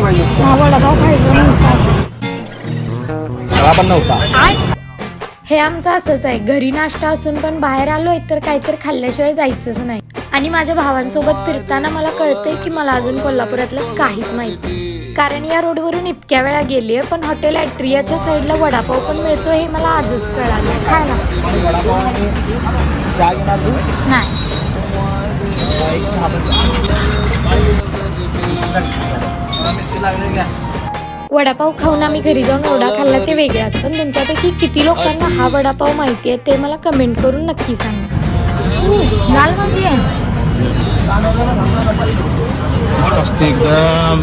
हा वडापाव खायचा नव्हता. मला पण नव्हता. हे आमचं असंच आहे, घरी नाश्ता असून पण बाहेर आलोय तर काहीतरी खाल्ल्याशिवाय जायचंच नाही. आणि माझ्या भावांसोबत फिरताना मला कळतंय की मला अजून कोल्हापुरातलं काहीच माहित नाही, कारण या रोडवरून इतक्या वेळा गेलीये, पण हॉटेल ॲट्रियाच्या साईडला वडापाव पण मिळतो हे मला आजच कळालं. खायला चहा घेणार तू? नाही. एक चहा वडापाव खाऊन आम्ही घरी जाऊन एवढा खाल्ला ते वेगळाच, पण तुमच्यापैकी किती लोकांना हा वडापाव माहिती आहे ते मला कमेंट करून नक्की सांगा. लाल भाजी आहे. मस्त एकदम.